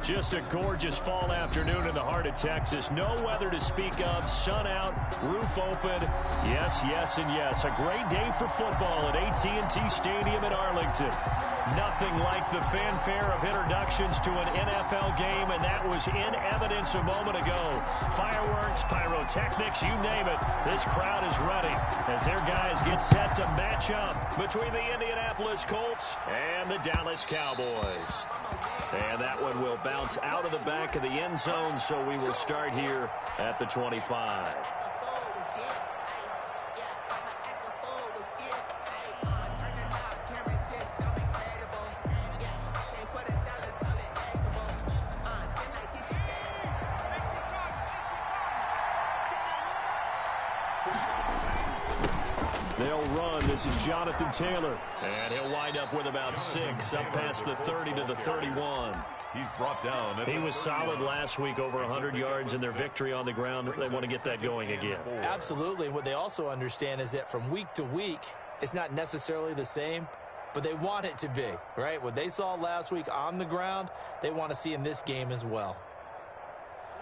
Just a gorgeous fall afternoon in the heart of Texas. No weather to speak of. Sun out, roof open. Yes, yes, and yes. A great day for football at AT&T Stadium in Arlington. Nothing like the fanfare of introductions to an NFL game, and that was in evidence a moment ago. Fireworks, pyrotechnics, you name it. This crowd is ready as their guys get set to match up between the Indianapolis Colts and the Dallas Cowboys. And that one will bounce out of the back of the end zone, so we will start here at the 25. They'll run. This is Jonathan Taylor. And he'll wind up with about 6, up past the 30 to the 31. He's brought down. He was solid last week, over 100 yards in their victory on the ground. They want to get that going again. Absolutely. What they also understand is that from week to week, it's not necessarily the same, but they want it to be, right? What they saw last week on the ground, they want to see in this game as well.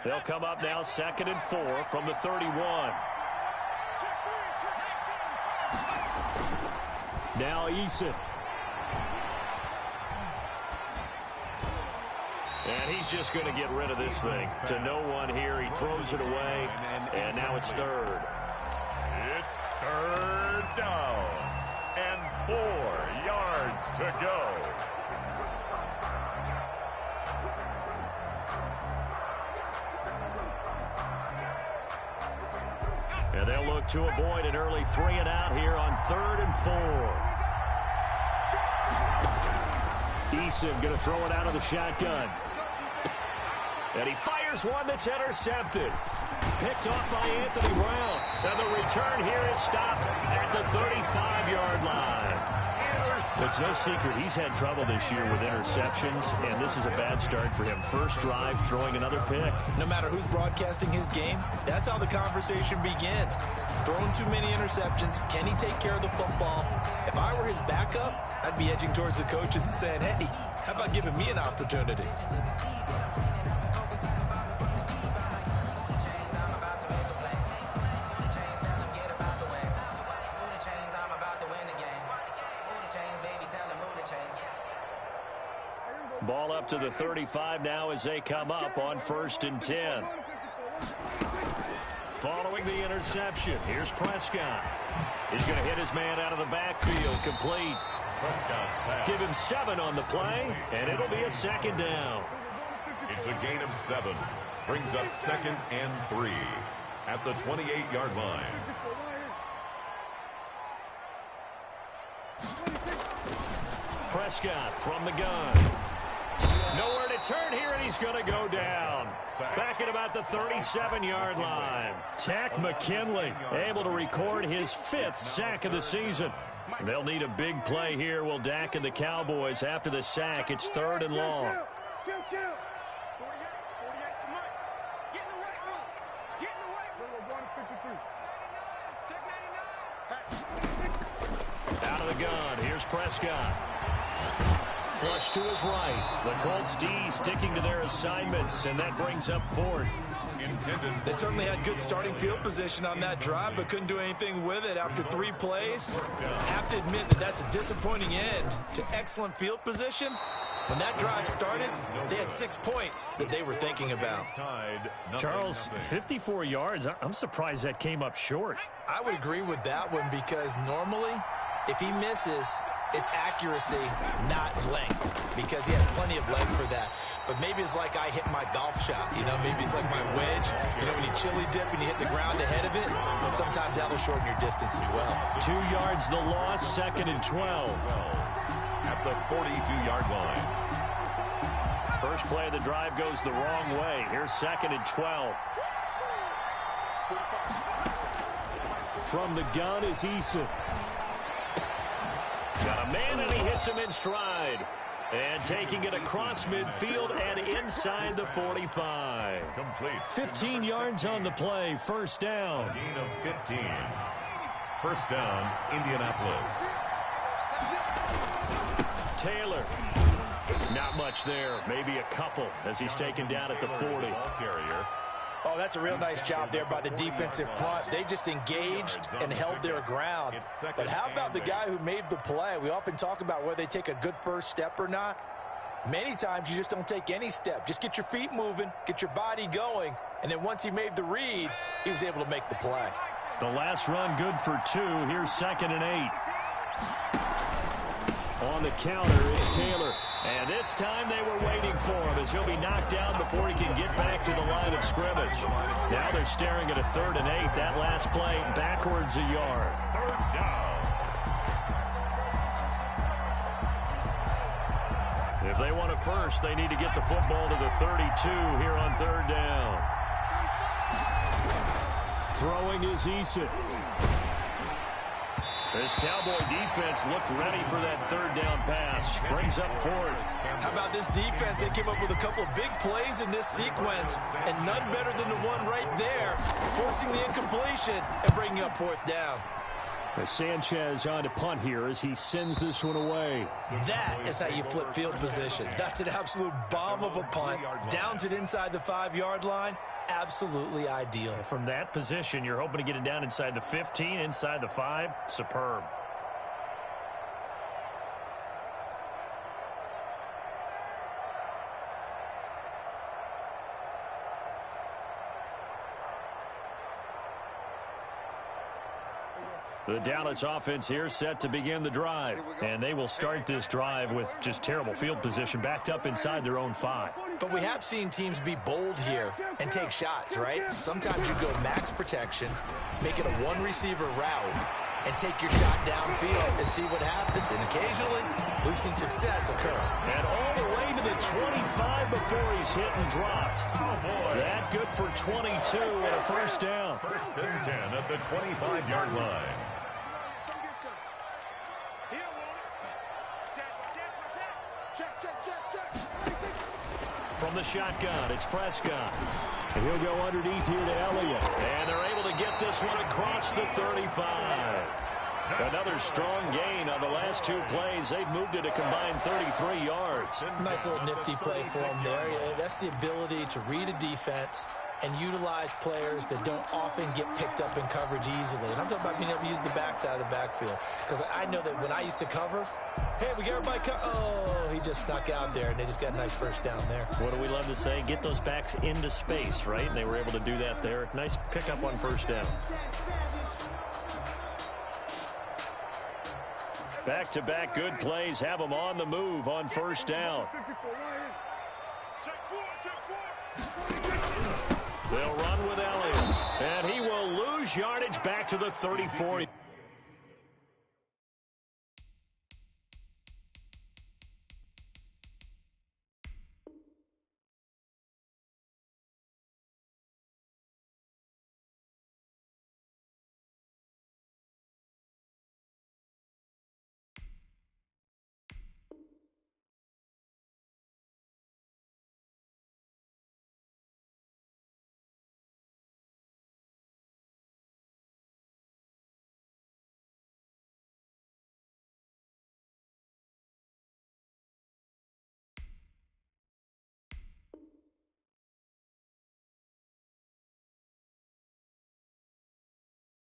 They'll come up now 2nd and 4 from the 31. Now Eason. And he's just going to get rid of this thing. To no one here. He throws it away. And now it's 3rd. It's 3rd down. And 4 yards to go. And they'll look to avoid an early 3 and out here on 3rd and 4. Eason going to throw it out of the shotgun. And he fires one that's intercepted. Picked off by Anthony Brown. And the return here is stopped at the 35-yard line. It's no secret he's had trouble this year with interceptions, and this is a bad start for him. First drive, throwing another pick. No matter who's broadcasting his game, that's how the conversation begins. Throwing too many interceptions, can he take care of the football? If I were his backup, I'd be edging towards the coaches and saying, hey, how about giving me an opportunity? Ball up to the 35 now as they come up on 1st and 10. Following the interception, here's Prescott. He's going to hit his man out of the backfield, complete. Prescott's pass. Give him 7 on the play, and it'll be a 2nd down. It's a gain of 7. Brings up 2nd and 3 at the 28-yard line. Prescott from the gun. Nowhere to turn here, and he's going to go down. Back at about the 37-yard line. Tack McKinley able to record his 5th sack of the season. They'll need a big play here. Will Dak and the Cowboys after the sack. It's 3rd and long. Out of the gun. Here's Prescott. Flush to his right. The Colts D sticking to their assignments, and that brings up 4th. They certainly had good starting field position on that drive, but couldn't do anything with it after 3 plays. I have to admit that that's a disappointing end to excellent field position. When that drive started, they had 6 points that they were thinking about. Charles, 54 yards. I'm surprised that came up short. I would agree with that one because normally, if he misses, it's accuracy, not length, because he has plenty of leg for that. But maybe it's like I hit my golf shot, you know, maybe it's like my wedge. You know, when you chili dip and you hit the ground ahead of it, sometimes that'll shorten your distance as well. 2 yards the loss, 2nd and 12. At the 42-yard line. First play of the drive goes the wrong way. Here's 2nd and 12. From the gun is Eason. Got a man, and he hits him in stride. And taking it across midfield and inside the 45. Complete. 15 yards on the play. First down. A gain of 15. First down, Indianapolis. Taylor Not much there. Maybe a couple as he's taken down at the 40. Oh, that's a real nice job there by the defensive front. They just engaged and held their ground. But how about the guy who made the play? We often talk about whether they take a good first step or not. Many times you just don't take any step. Just get your feet moving, get your body going, and then once he made the read, he was able to make the play. The last run good for 2. Here's 2nd and 8. On the counter, it's Taylor. And this time they were waiting for him as he'll be knocked down before he can get back to the line of scrimmage. Now they're staring at a 3rd and 8. That last play backwards a yard. 3rd down. If they want it first, they need to get the football to the 32 here on 3rd down. Throwing is Eason. This Cowboy defense looked ready for that 3rd down pass. Brings up 4th. How about this defense? They came up with a couple of big plays in this sequence, and none better than the one right there, forcing the incompletion and bringing up 4th down. Sanchez on to punt here as he sends this one away. That is how you flip field position. That's an absolute bomb of a punt. Downs it inside the 5-yard line. Absolutely ideal. From that position, you're hoping to get it down inside the 15, inside the 5. Superb. The Dallas offense here set to begin the drive. And they will start this drive with just terrible field position backed up inside their own 5. But we have seen teams be bold here and take shots, right? Sometimes you go max protection, make it a one-receiver route, and take your shot downfield and see what happens. And occasionally, we've seen success occur. And all the way to the 25 before he's hit and dropped. Oh, boy. That good for 22 and a 1st down. 1st and 10 at the 25-yard line. From the shotgun, it's Prescott. And he'll go underneath here to Elliott. And they're able to get this one across the 35. Another strong gain on the last 2 plays. They've moved it a combined 33 yards. Nice little nifty play for him there. That's the ability to read a defense and utilize players that don't often get picked up in coverage easily. And I'm talking about being able to use the backside of the backfield. Because I know that when I used to cover, hey, we get everybody oh, he just snuck out there, and they just got a nice 1st down there. What do we love to say? Get those backs into space, right? And they were able to do that there. Nice pickup on 1st down. Back-to-back good plays have them on the move on 1st down. They'll run with Elliott, and he will lose yardage back to the 34.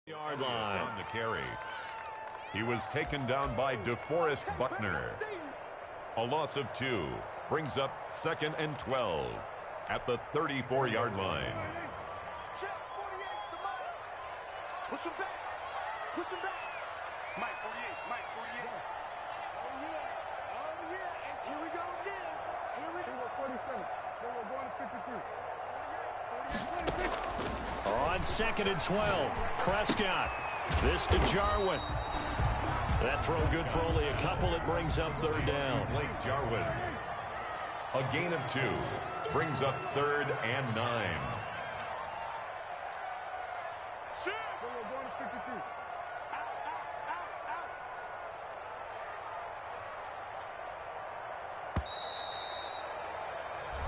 Yard line. On the carry. He was taken down by DeForest Buckner. A loss of 2 brings up 2nd and 12 at the 34-yard line. Push him back. Push him back. Mike 48. Mike 48. Oh, yeah. Oh, yeah. And here we go again. Here we go. 47. Then we're going to 53. 48, 46. On 2nd and 12, Prescott. This to Jarwin. That throw good for only a couple. It brings up 3rd down. Blake Jarwin. A gain of 2 brings up 3rd and 9.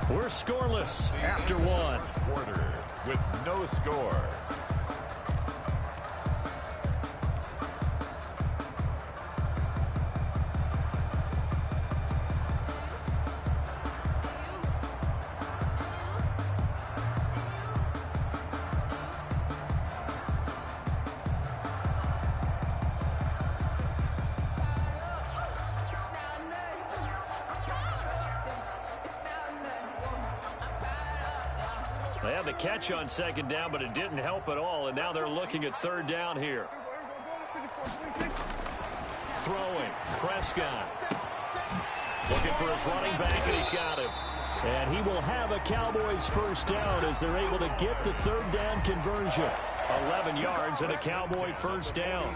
We're scoreless after 1. Quarter with no score. They had the catch on second down, but it didn't help at all, and now they're looking at third down here. Throwing, Prescott. Looking for his running back, and he's got him. And he will have a Cowboys first down as they're able to get the third down conversion. 11 yards and a Cowboy first down.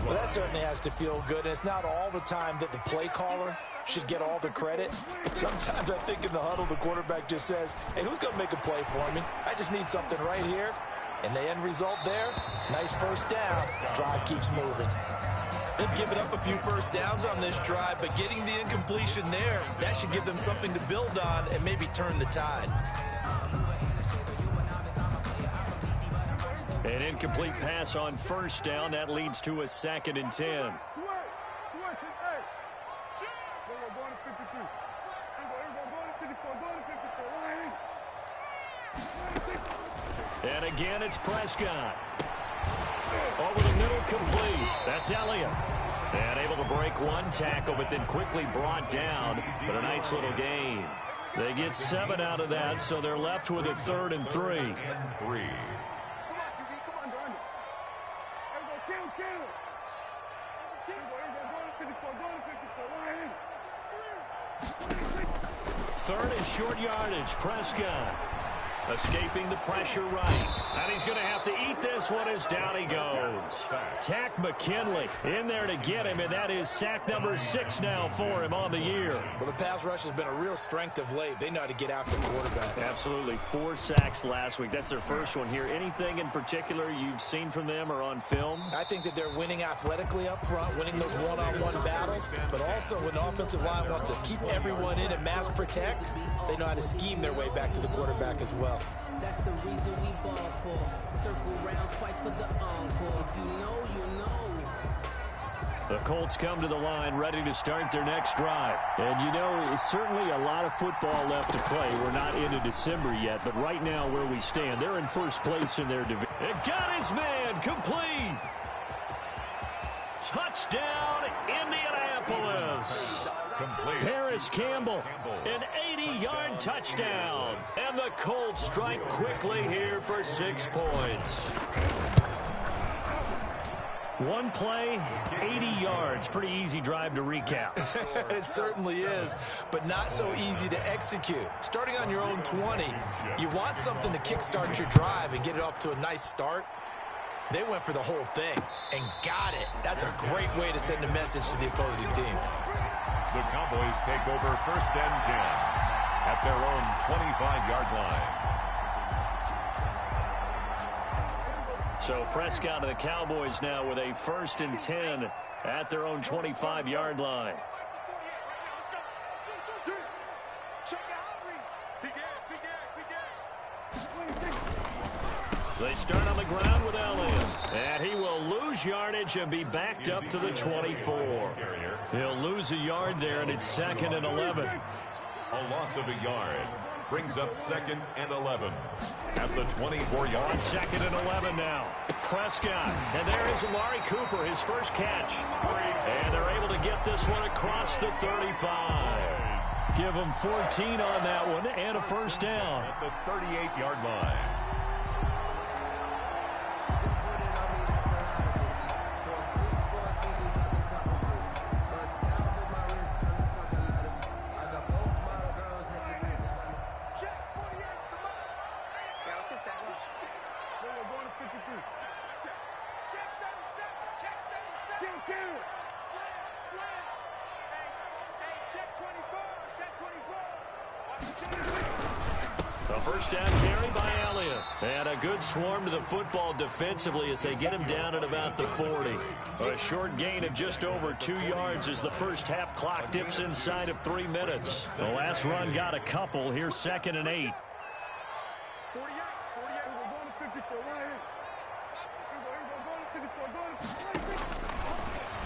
Well, that certainly has to feel good. And it's not all the time that the play caller should get all the credit. Sometimes I think in the huddle, the quarterback just says, hey, who's going to make a play for me? I just need something right here. And the end result there, nice first down. Drive keeps moving. They've given up a few first downs on this drive, but getting the incompletion there, that should give them something to build on and maybe turn the tide. An incomplete pass on first down. That leads to a 2nd and 10. And again, it's Prescott. Over the middle, complete. That's Elliott. And able to break one tackle, but then quickly brought down. But a nice little gain. They get 7 out of that, so they're left with a 3rd and 3. Third and short yardage. Prescott escaping the pressure right. And he's going to have to eat this one as down he goes. Tack McKinley in there to get him, and that is sack number 6 now for him on the year. Well, the pass rush has been a real strength of late. They know how to get after the quarterback. Absolutely. 4 sacks last week. That's their first one here. Anything in particular you've seen from them or on film? I think that they're winning athletically up front, winning those one-on-one battles, but also when the offensive line wants to keep everyone in and mass protect, they know how to scheme their way back to the quarterback as well. That's the reason we ball for. Circle round twice for the encore. If you know, you know. The Colts come to the line ready to start their next drive. And you know, it's certainly a lot of football left to play. We're not into December yet, but right now where we stand, they're in first place in their division. It got his man complete. Touchdown, Indianapolis. Paris Campbell, an 80-yard touchdown. And the Colts strike quickly here for 6 points. One play, 80 yards. Pretty easy drive to recap. It certainly is, but not so easy to execute. Starting on your own 20, you want something to kickstart your drive and get it off to a nice start. They went for the whole thing and got it. That's a great way to send a message to the opposing team. The Cowboys take over 1st and 10 at their own 25-yard line. So Prescott of the Cowboys now with a 1st and 10 at their own 25-yard line. They start on the ground with Elliott. And he will lose yardage and be backed up to the 24. He'll lose a yard there, and it's 2nd and 11. A loss of a yard brings up 2nd and 11 at the 24-yard. 2nd and 11 now. Prescott. And there is Amari Cooper, his first catch. And they're able to get this one across the 35. Give him 14 on that one and a first down. At the 38-yard line. A first down carry by Elliott. And a good swarm to the football defensively as they get him down at about the 40. A short gain of just over 2 yards as the first half clock dips inside of 3 minutes. The last run got a couple. Here's 2nd and 8.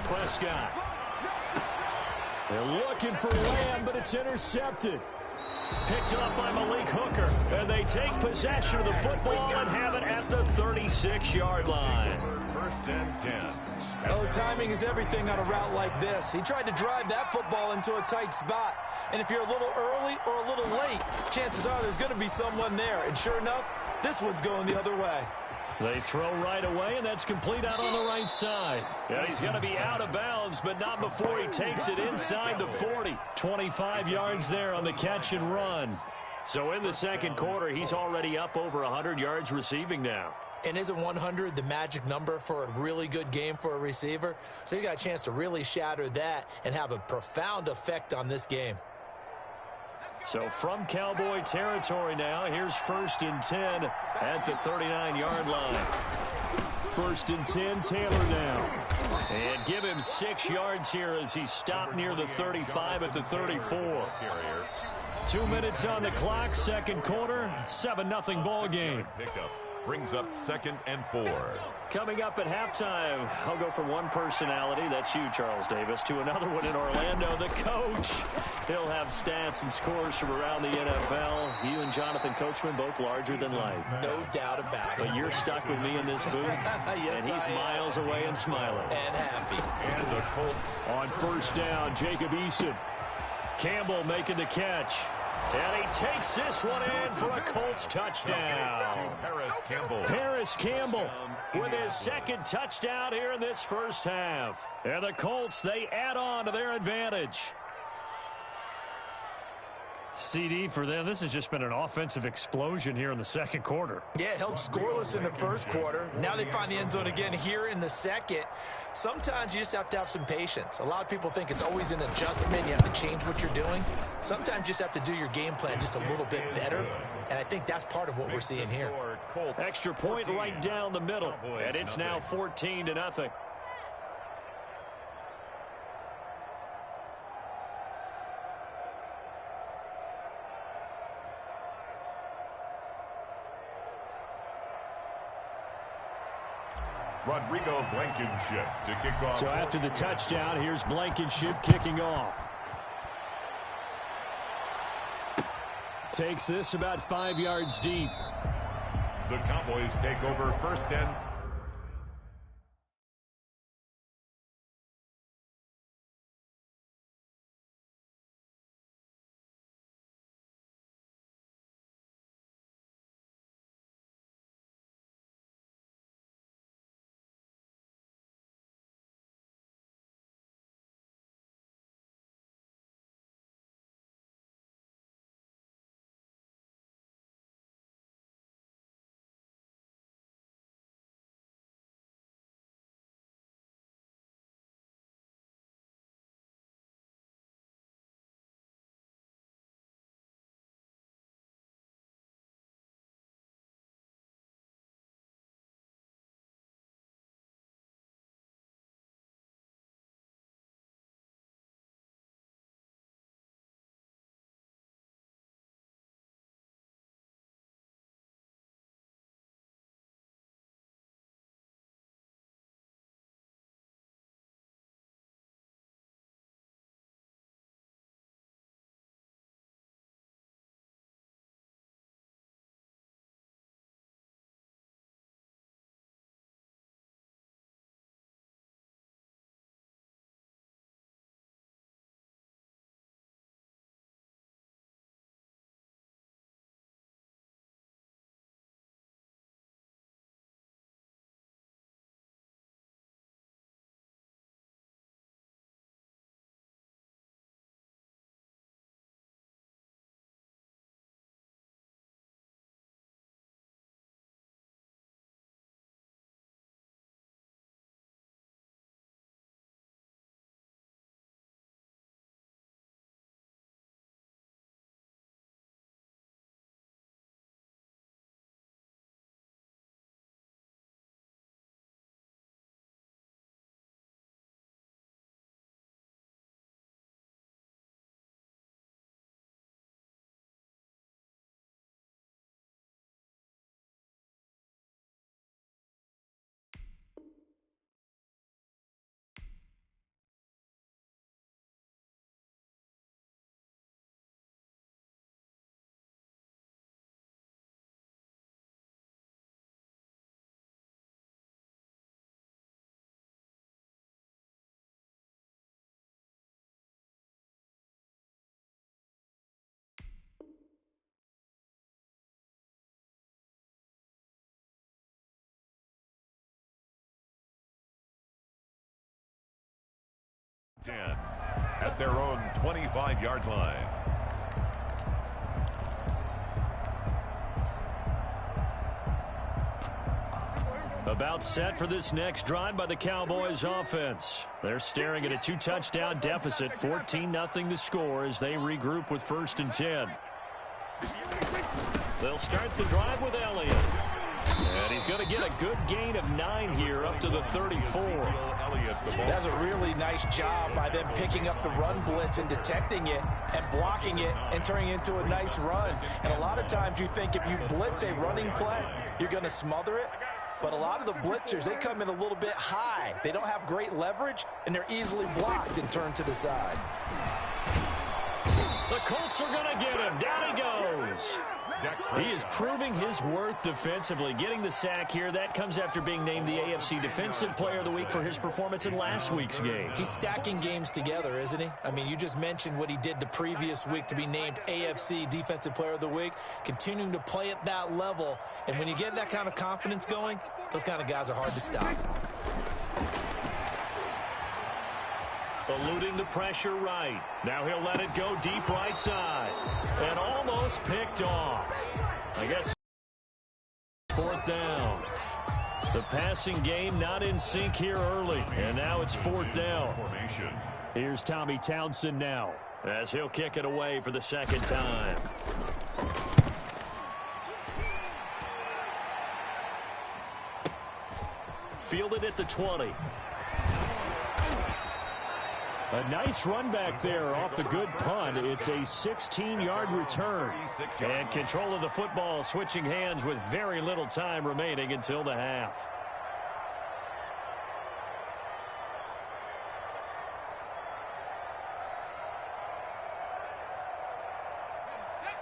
Prescott. They're looking for Lamb, but it's intercepted. Picked up by Malik Hooker. And they take possession of the football and have it at the 36-yard line. first and 10. Oh, timing is everything on a route like this. He tried to drive that football into a tight spot. And if you're a little early or a little late, chances are there's going to be someone there. And sure enough, this one's going the other way. They throw right away, and that's complete out on the right side. Yeah, he's going to be out of bounds, but not before he takes it inside the 40. 25 yards there on the catch and run. So in the second quarter, he's already up over 100 yards receiving now. And isn't 100 the magic number for a really good game for a receiver? So he got a chance to really shatter that and have a profound effect on this game. So from Cowboy territory now, here's 1st and 10 at the 39-yard line. 1st and 10, Taylor now. And give him 6 yards here as he's stopped near the 35 at the 34. 2 minutes on the clock, second quarter, 7-0 ball game. Pickup brings up 2nd and 4. Coming up at halftime, I'll go from one personality, that's you, Charles Davis, to another one in Orlando, the coach. He'll have stats and scores from around the NFL. You and Jonathan Coachman, both larger than life. No doubt about it. But you're stuck with me in this booth, yes, and he's miles away and smiling. And happy. And the Colts on first down, Jacob Eason. Campbell making the catch. And he takes this one in for a Colts touchdown. Paris Campbell with his second touchdown here in this first half. And the Colts, they add on to their advantage. CD for them. This has just been an offensive explosion here in the second quarter. Yeah, held scoreless in the first quarter. Now they find the end zone again here in the second. Sometimes you just have to have some patience. A lot of people think it's always an adjustment. You have to change what you're doing. Sometimes you just have to do your game plan just a little bit better. And I think that's part of what we're seeing here. Extra point right down the middle. And it's now 14-0. Rodrigo Blankenship to kick off. So after the touchdown, here's Blankenship kicking off. Takes this about 5 yards deep. The Cowboys take over 1st and 10 at their own 25-yard line. About set for this next drive by the Cowboys offense. They're staring at a 2-touchdown deficit, 14-0 the score as they regroup with 1st and 10. They'll start the drive with Elliott. And he's going to get a good gain of 9 here up to the 34. That's a really nice job by them picking up the run blitz and detecting it and blocking it and turning it into a nice run. And a lot of times you think if you blitz a running play, you're going to smother it. But a lot of the blitzers, they come in a little bit high. They don't have great leverage, and they're easily blocked and turned to the side. The Colts are going to get him. Down he goes. He is proving his worth defensively, getting the sack here. That comes after being named the AFC Defensive Player of the Week for his performance in last week's game. He's stacking games together, isn't he? I mean, you just mentioned what he did the previous week to be named AFC Defensive Player of the Week, continuing to play at that level. And when you get that kind of confidence going, those kind of guys are hard to stop. Eluding the pressure right. Now he'll let it go deep right side. And almost picked off. I guess 4th down. The passing game not in sync here early. And now it's 4th down. Here's Tommy Townsend now as he'll kick it away for the 2nd time. Fielded at the 20. A nice run back there off the good punt. It's a 16-yard return. And control of the football switching hands with very little time remaining until the half.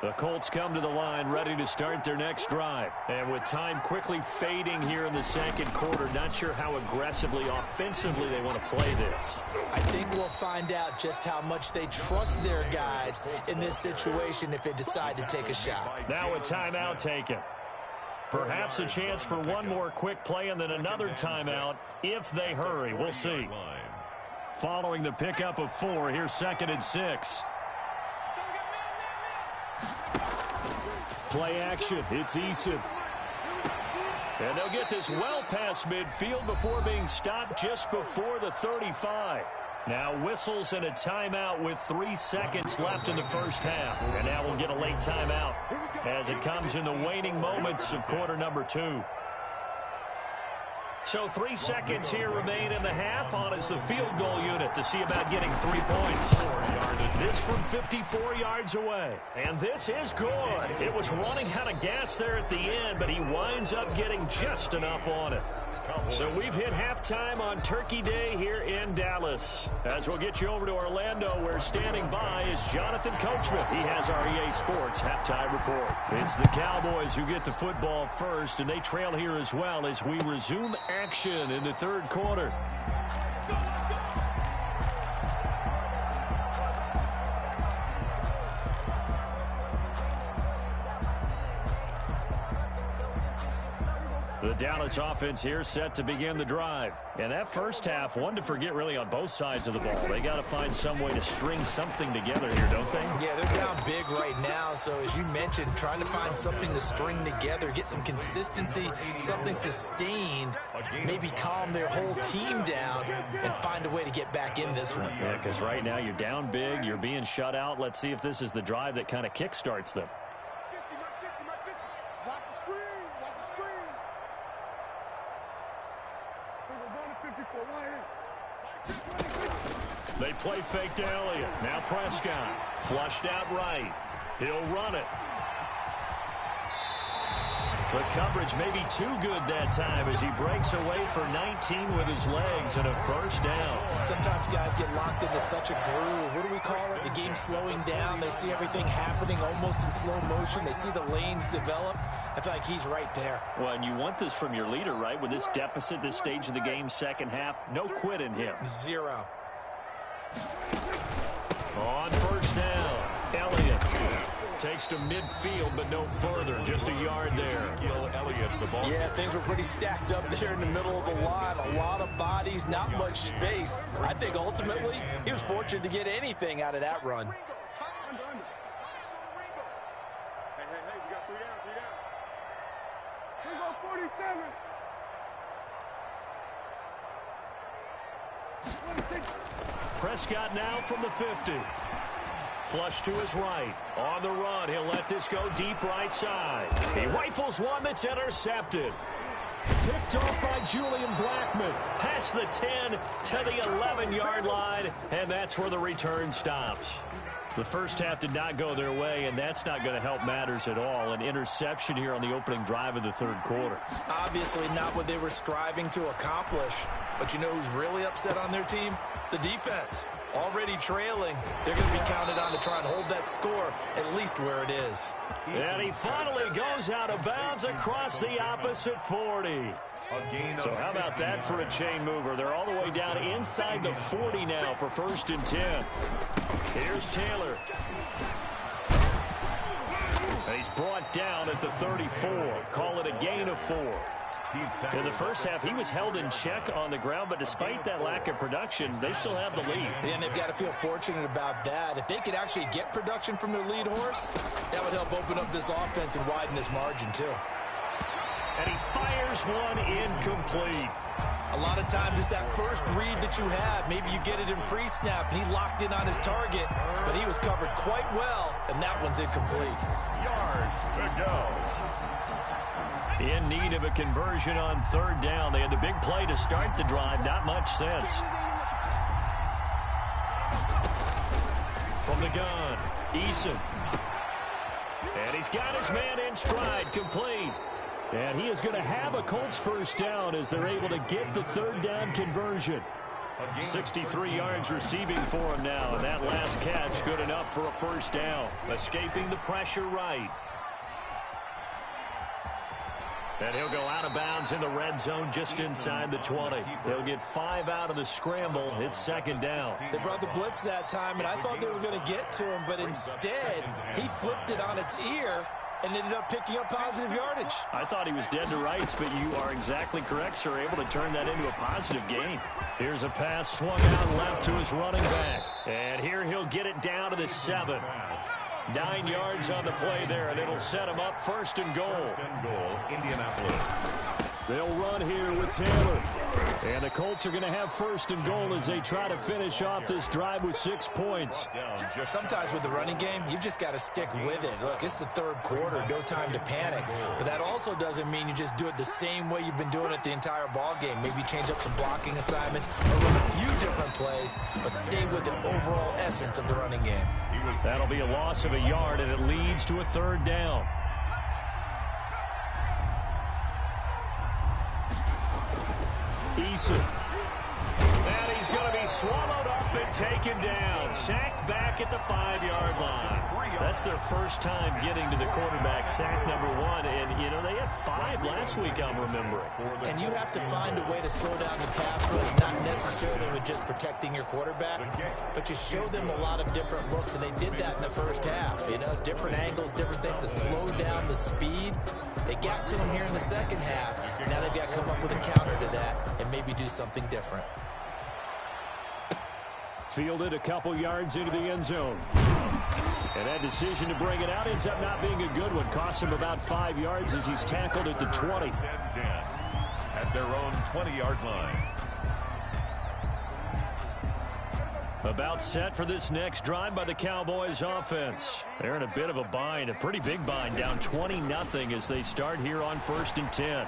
The Colts come to the line ready to start their next drive. And with time quickly fading here in the 2nd quarter, not sure how aggressively, offensively they want to play this. I think we'll find out just how much they trust their guys in this situation if they decide to take a shot. Now a timeout taken. Perhaps a chance for one more quick play and then another timeout if they hurry. We'll see. Following the pickup of 4, here's 2nd and 6. Play action. It's Eason. And they'll get this well past midfield before being stopped just before the 35. Now whistles and a timeout with 3 seconds left in the first half. And now we'll get a late timeout as it comes in the waning moments of quarter number 2. So 3 seconds here remain in the half. On is the field goal unit to see about getting 3 points. This from 54 yards away. And this is good. It was running out of gas there at the end, but he winds up getting just enough on it. So we've hit halftime on Turkey Day here in Dallas. As we'll get you over to Orlando, where standing by is Jonathan Coachman. He has our EA Sports halftime report. It's the Cowboys who get the football first, and they trail here as well as we resume action in the 3rd quarter. The Dallas offense here set to begin the drive. And that first half, one to forget really on both sides of the ball. They got to find some way to string something together here, don't they? Yeah, they're down big right now. So as you mentioned, trying to find something to string together, get some consistency, something sustained, maybe calm their whole team down and find a way to get back in this one. Yeah, because right now you're down big, you're being shut out. Let's see if this is the drive that kind of kickstarts them. They play fake to Elliott. Now Prescott. Flushed out right. He'll run it. The coverage may be too good that time as he breaks away for 19 with his legs and a first down. Sometimes guys get locked into such a groove. What do we call it? The game's slowing down. They see everything happening almost in slow motion. They see the lanes develop. I feel like he's right there. Well, and you want this from your leader, right? With this deficit, this stage of the game, second half, no quit in him. 0. On first down, Elliott Takes to midfield, but no further. Just a yard there. Elliott, the ball. Yeah, things were pretty stacked up there in the middle of the line. A lot of bodies, not much space. I think ultimately he was fortunate to get anything out of that run. Hey, we got 3 down, 3 down. We go 47. 26. Prescott now from the 50. Flush to his right. On the run, he'll let this go deep right side. He rifles one that's intercepted. Picked off by Julian Blackman. Past the 10 to the 11-yard line, and that's where the return stops. The first half did not go their way, and that's not going to help matters at all. An interception here on the opening drive of the third quarter. Obviously not what they were striving to accomplish. But you know who's really upset on their team? The defense. Already trailing, they're going to be counted on to try and hold that score at least where it is. And he finally goes out of bounds across the opposite 40. So how about that for a chain mover? They're all the way down inside the 40 now for 1st and 10. Here's Taylor. And he's brought down at the 34. Call it a gain of 4. In the first half, he was held in check on the ground, but despite that lack of production, they still have the lead. And they've got to feel fortunate about that. If they could actually get production from their lead horse, that would help open up this offense and widen this margin, too. And he fires one incomplete. A lot of times it's that first read that you have. Maybe you get it in pre-snap, and he locked in on his target, but he was covered quite well, and that one's incomplete. Yards to go. In need of a conversion on 3rd down. They had the big play to start the drive. Not much sense. From the gun, Eason. And he's got his man in stride, complete. And he is going to have a Colts first down as they're able to get the 3rd down conversion. 63 yards receiving for him now. And that last catch good enough for a first down. Escaping the pressure right. And he'll go out of bounds in the red zone just inside the 20. They'll get 5 out of the scramble. It's 2nd down. They brought the blitz that time, and I thought they were going to get to him, but instead he flipped it on its ear and ended up picking up positive yardage. I thought he was dead to rights, but you are exactly correct, sir. Able to turn that into a positive gain. Here's a pass swung out left to his running back. And here he'll get it down to the 7. 9 yards on the play there, and it'll set him up 1st and goal. 1st and goal, Indianapolis. They'll run here with Taylor. And the Colts are going to have 1st and goal as they try to finish off this drive with 6 points. Sometimes with the running game, you've just got to stick with it. Look, it's the 3rd quarter, no time to panic. But that also doesn't mean you just do it the same way you've been doing it the entire ball game. Maybe change up some blocking assignments or run a few different plays, but stay with the overall essence of the running game. That'll be a loss of a yard, and it leads to a 3rd down. Eason. And he's going to be swallowed up and taken down. Sacked back at the 5-yard line. That's their first time getting to the quarterback, sack number 1. And, you know, they had 5 last week, I'm remembering. And you have to find a way to slow down the pass rush, not necessarily with just protecting your quarterback, but you show them a lot of different looks, and they did that in the first half. You know, different angles, different things to slow down the speed. They got to him here in the second half. Now they've got to come up with a counter to that and maybe do something different. Fielded a couple yards into the end zone. And that decision to bring it out ends up not being a good one. Costs him about 5 yards as he's tackled at the 20. At their own 20-yard line. About set for this next drive by the Cowboys offense. They're in a bit of a bind, a pretty big bind, down 20-0 as they start here on 1st and 10.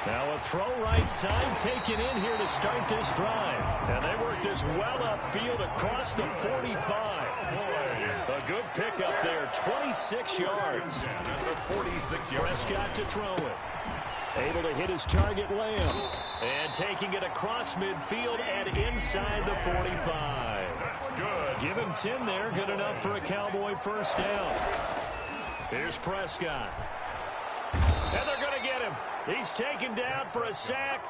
Now a throw right side taken in here to start this drive. And they work this well upfield across the 45. A good pickup there, 26 yards. 46 yards. Prescott to throw it. Able to hit his target, Lamb. And taking it across midfield and inside the 45. That's good. Give him 10 there, good enough for a Cowboy first down. Here's Prescott. And they're going to get him. He's taken down for a sack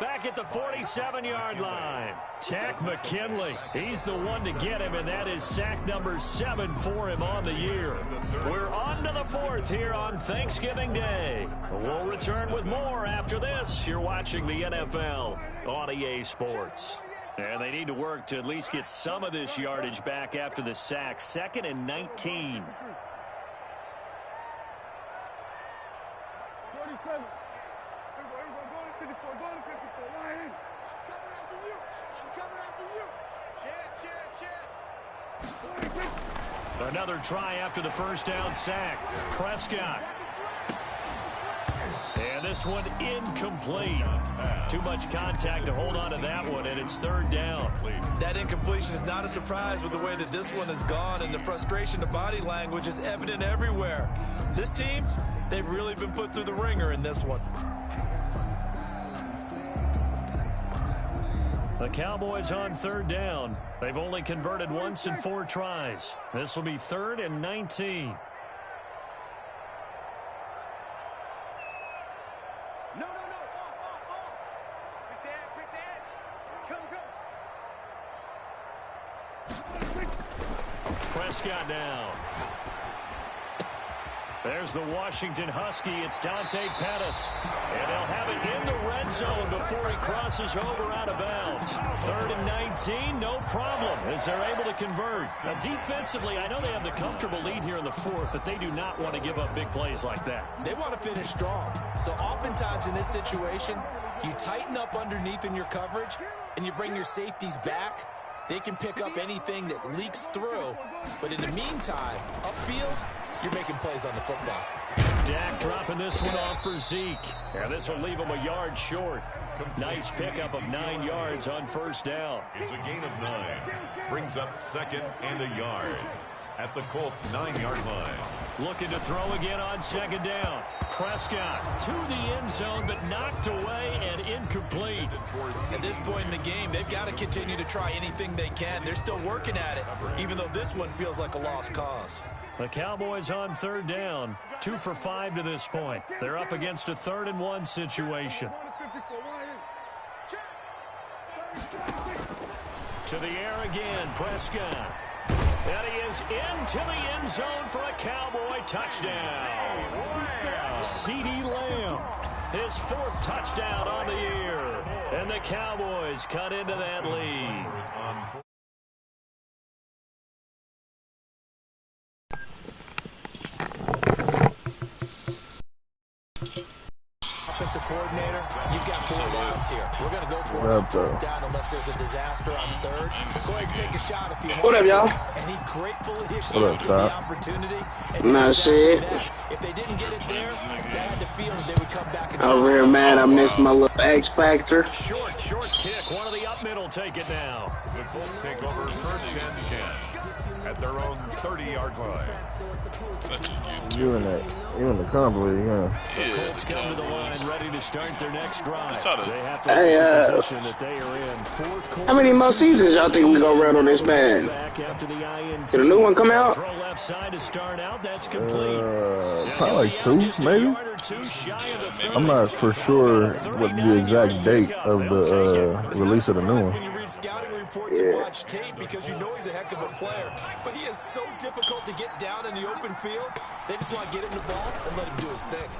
back at the 47-yard line. Tack McKinley, he's the one to get him, and that is sack number 7 for him on the year. We're on to the 4th here on Thanksgiving Day. We'll return with more after this. You're watching the NFL on EA Sports. And they need to work to at least get some of this yardage back after the sack. 2nd and 19. 47. Another try after the first down sack. Prescott. And this one incomplete. Too much contact to hold on to that one, and it's 3rd down. That incompletion is not a surprise with the way that this one has gone, and the frustration, the body language is evident everywhere. This team, they've really been put through the ringer in this one. The Cowboys on 3rd down. They've only converted once in 4 tries. This will be 3rd and 19. No. Pick the edge. Come. Prescott down. There's the Washington Husky. It's Dante Pettis. And they'll have it in the red zone before he crosses over out of bounds. 3rd and 19, no problem, as they're able to convert. Now, defensively, I know they have the comfortable lead here in the 4th, but they do not want to give up big plays like that. They want to finish strong. So oftentimes in this situation, you tighten up underneath in your coverage, and you bring your safeties back. They can pick up anything that leaks through. But in the meantime, upfield, you're making plays on the football. Dak dropping this one off for Zeke. And this will leave him a yard short. Nice pickup of 9 yards on 1st down. It's a gain of 9. Brings up 2nd and a yard at the Colts' 9-yard line. Looking to throw again on 2nd down. Prescott to the end zone, but knocked away and incomplete. At this point in the game, they've got to continue to try anything they can. They're still working at it, even though this one feels like a lost cause. The Cowboys on 3rd down, 2 for 5 to this point. They're up against a 3rd and 1 situation. To the air again, Prescott. And he is into the end zone for a Cowboy touchdown. CeeDee Lamb, his 4th touchdown on the year. And the Cowboys cut into that lead. Offensive coordinator, you've got 4 downs here. We're going to go for it down unless there's a disaster on 3rd. Go ahead and take a shot if you want. What up, y'all? And he gratefully accepted the opportunity. Nah, shit. If they didn't get it there, they had the feeling they would come back and over here, man. I missed my little X Factor. Short kick. One of the up middle take it now. The Colts take over 1st and 10 at their own 30-yard line. You in the complete, The Colts come to the line ready to start their next drive. They have to Hey, the position that they are in. 4th quarter. How many more seasons y'all think we go run on this band? Did a new one come out? Throw left side to start out. That's complete. Probably like 2, maybe. I'm not for sure what the exact date of the release of the new one. When you read scouting reports and watch tape, because you know he's a heck of a player, but he is so difficult to get down in the open field. They just want to get him the ball and let him do his thing.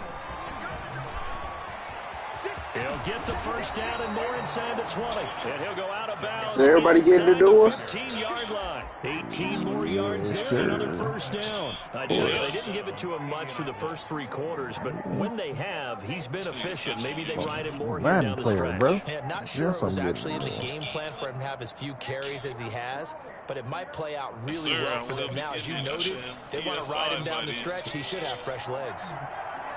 He'll get the first down and more inside the 20. And he'll go out of bounds. Is everybody getting the door? 15-yard line. 18 more yards there, another first down. I tell you, they didn't give it to him much for the first 3 quarters, but when they have, he's been efficient. Maybe they ride him more here down the stretch. Bro. Yeah, I'm not sure it was actually in the game plan for him to have as few carries as he has, but it might play out really well for them now. As you noted, they want to ride him down the stretch. He should have fresh legs.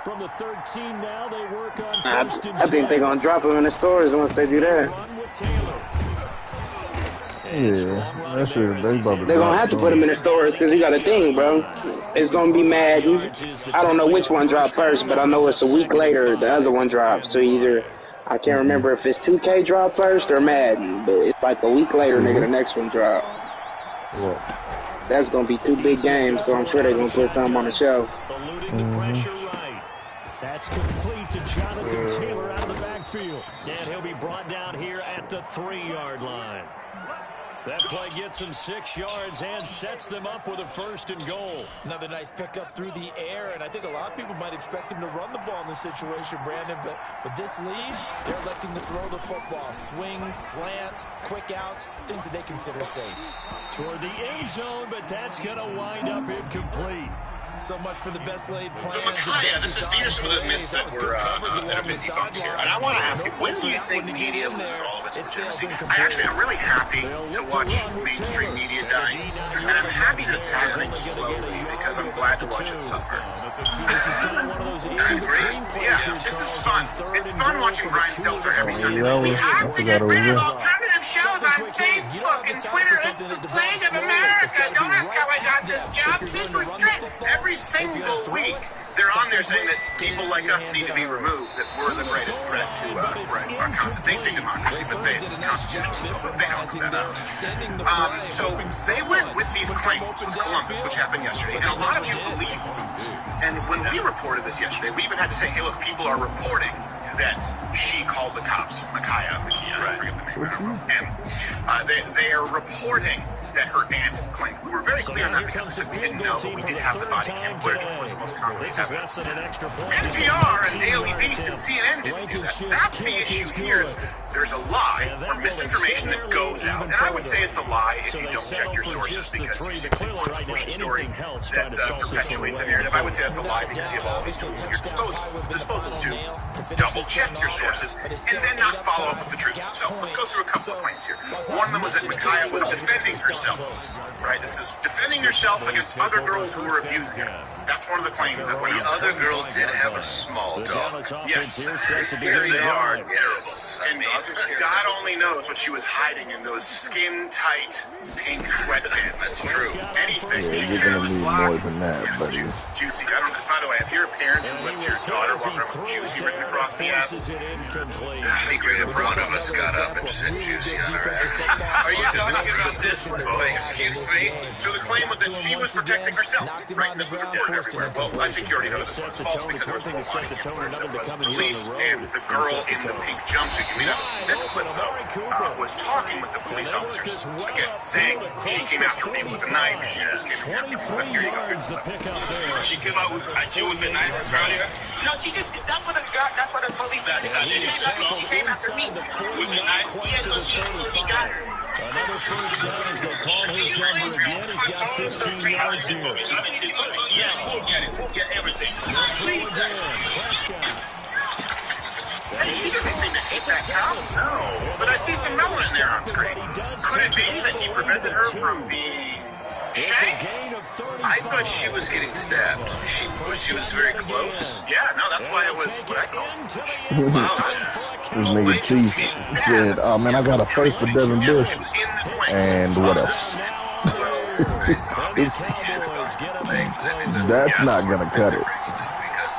From the 13 now, they work on first and 10. I think they're going to drop him in the stores once they do that. Run with Taylor. Yeah, that's true. They're going to have to put him in the stores because you got a thing, bro. It's going to be Madden. I don't know which one dropped first, but I know it's a week later the other one dropped. So either, I can't remember if it's 2K dropped first or Madden, but it's like a week later, nigga, the next one dropped. That's going to be 2 big games, so I'm sure they're going to put something on the shelf. Eluding the pressure right. That's complete to Jonathan Taylor out of the backfield. And he'll be brought down here at the 3-yard line. That play gets him 6 yards and sets them up with a 1st and goal. Another nice pickup through the air, and I think a lot of people might expect him to run the ball in this situation, Brandon, but with this lead, they're electing to throw the football. Swings, slants, quick outs, things that they consider safe. Toward the end zone, but that's going to wind up incomplete. So much for the best laid plans. Micaiah, these are some of the myths that have been debunked here. And I want to ask you, when do you think media loses all of its legitimacy? I'm really happy to watch mainstream media dying. And I'm happy that it's happening slowly because I'm glad to watch it suffer. I agree. Yeah, this is fun. It's fun watching Brian Stelter every Sunday. We have to get rid of alternative shows on Facebook and Twitter. It's the plague of America. Don't ask how I got this job. Super strict. Every single week, they're on there saying that people like us need to be removed, that we're the greatest threat to our concept. They say democracy, but they constitutional, but they don't do that. So they went with these claims with Columbus, which happened yesterday, and a lot of you believed them. And when we reported this yesterday, we even had to say, hey, look, people are reporting that she called the cops, Micaiah, I forget the name, and they are reporting that her aunt claimed. We were very clear on that because we said we didn't know, but we did have the body cam footage, which was the most commonly evidence. NPR and Daily Beast and CNN didn't do that. That's the issue here is there's a lie or misinformation that goes out. And I would say it's a lie if you don't check your sources because you simply want to push a story that perpetuates a narrative. I would say that's a lie because you have all these tools at your disposal to double check your sources and then not follow up with the truth. So let's go through a couple of claims here. One of them was that Micaiah was defending herself. Right, this is defending yourself against other girls who were abused here. That's one of the claims that the other girl did have a small dog. Yes, they are terrible. And God only knows what she was hiding in those skin-tight pink sweatpants. That's true. Anything. Yeah, you're gonna need more than that, buddy. Juicy. By the way, if you're a parent who lets your daughter walk around with juicy written across the ass, I think great if one of us got up and said juicy on her ass. Are you talking about this? Oh, excuse me. So the claim was that she was protecting herself, right? This was reported everywhere. Well, I think you already know this one's false because there was more body cam footage that was released, and the girl in the pink jumpsuit, you may not have seen this clip though, was talking with the police officers. Again, saying she came after me with a knife. She just came after me. But here you go. Here's the clip. She came out at you with a knife earlier? No, she just, that's what the police said. She came after me with a knife. He got her. Another first down as they call his number again. He's got 15 yards here. Yes, we'll get it. We'll get everything. Hey, she doesn't seem to hate that cop. No. But I see some melanin there on screen. Could it be that he prevented her from being shanked? I thought she was getting stabbed. She was very close. Yeah, no, that's why it was what I call This nigga Chief said, oh man, I got a face for Devin Bush. And what else? That's not gonna cut it. Because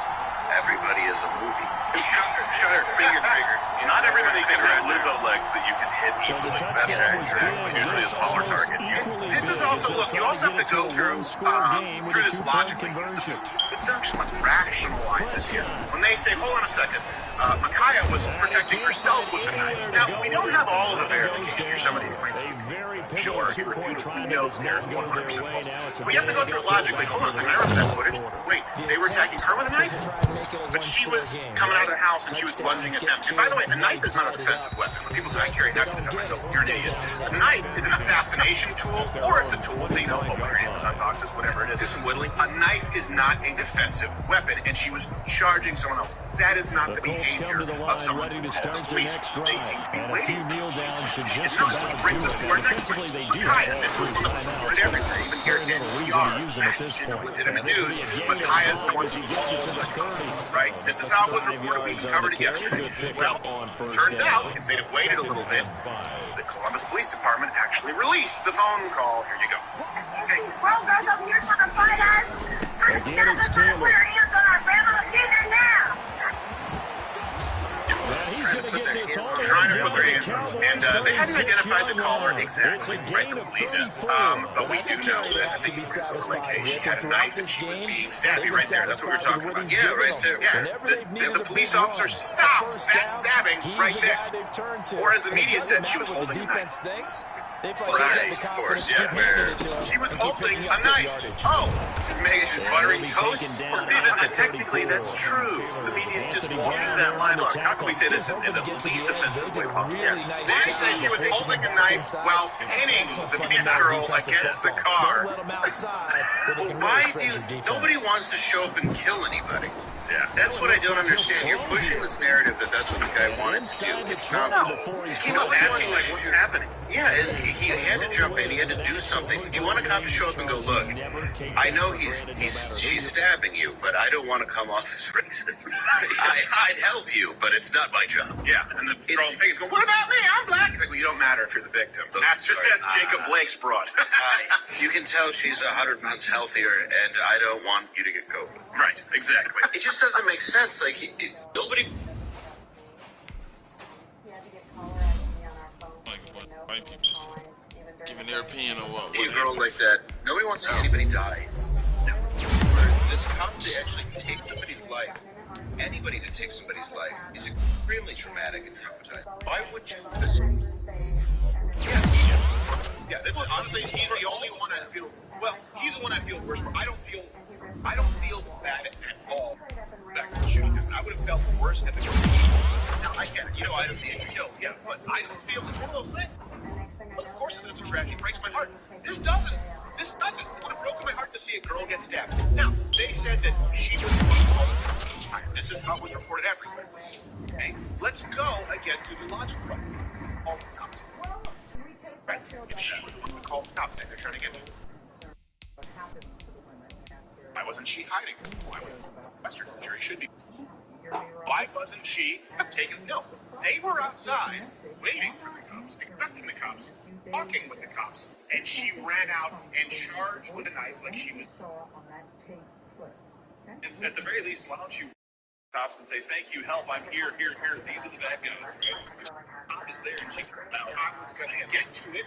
everybody is a movie. Shut her finger trigger. Not everybody can have Lizzo legs that you can hit easily. That's accurate. Usually a smaller target. This is also, look, you also have to go through this logically. Let's rationalize this here. When they say, hold on a second, Micaiah was protecting herself with a knife. Now, we don't have all of the verification for some of these claims. Sure, irrefutably knows they're 100% false. We have to go through it logically. Hold on a second, I remember that footage. Wait, they were attacking her with a knife? But she was coming out of the house and she was lunging at them. And by the way, a knife is not a defensive weapon. When people say, I carry a knife to defend myself, you're an idiot. A knife is an assassination tool, or it's a tool, you know, open your Amazon boxes, whatever it is. A knife is not a defensive weapon, and she was charging someone else. That is not the behavior of someone who called the police. They seem to be waiting for the police. She did not, which brings us to our next point. Micaiah, this was one that was reported everywhere, even here at NPR. That's legitimate news. Micaiah's the one who called the cops, right? This is how it was reported. We covered it yesterday. Well, turns out, if they'd have waited a little bit, the Columbus Police Department actually released the phone call. Here you go. Okay, well, guys, I'm here for the fight us. Again, it's Taylor. Put our hands on our grandma. Get it now. He's going to get this trying to put their hands on us. And they hadn't identified the caller exactly, right, the police. But we do know that the police were like, hey, she had a knife and she was being stabby right there. That's what we were talking about. Yeah, right there. Yeah, the police officer stopped that stabbing right there. Or as the media said, she was holding a knife. Right, of course, yeah. She was holding a knife. Oh, maybe she's buttering toast? Well, Steven, technically that's true. The media's just walking that line. Look, how can we say this in the least offensive way possible? Yeah. They say she was holding a knife while pinning the girl against the car. Well, why do you... Nobody wants to show up and kill anybody. Yeah. That's what I don't understand. You're pushing this narrative that that's what the guy wanted to do. It's not. No. He came up asking, like, what's happening? Yeah, and he had to jump in. He had to do something. Do you want a cop to show up and go, look, I know she's stabbing you, but I don't want to come off as racist. I'd help you, but it's not my job. Yeah, and the girl thing is going, what about me? I'm black. He's like, well, you don't matter if you're the victim. That's just as Jacob Blake's broad. You can tell she's 100 pounds healthier, and I don't want you to get COVID. Right, exactly. It just doesn't make sense. Like, nobody... White people just giving their opinion on what a girl like that, nobody wants to see anybody die. No. This cop to actually take somebody's life, anybody that takes somebody's life, is extremely traumatic and traumatizing. Why would you... Yeah, this is honestly, he's the only one I feel... Well, he's the one I feel worse for. I don't feel bad at all that could shoot him. I would have felt worse at the Now, I get it. You know, I don't need to kill. Yeah, but I don't feel it's one of those things. Of course it's a tragedy. It breaks my heart. This doesn't. It would have broken my heart to see a girl get stabbed. Now, they said that she was this is how it was reported everywhere. Okay, let's go again to the logic part. All the cops. Right. If she was the one who called the cops saying they're trying to get me. Why wasn't she hiding? Why was Western jury should be? Why wasn't she taken? No, they were outside waiting for the cops, expecting the cops, talking with the cops, and she ran out and charged with a knife like she was. And at the very least, why don't you cops and say, "Thank you, help! I'm here. These are the bad guys." Right? Is there, and she was going to get to it.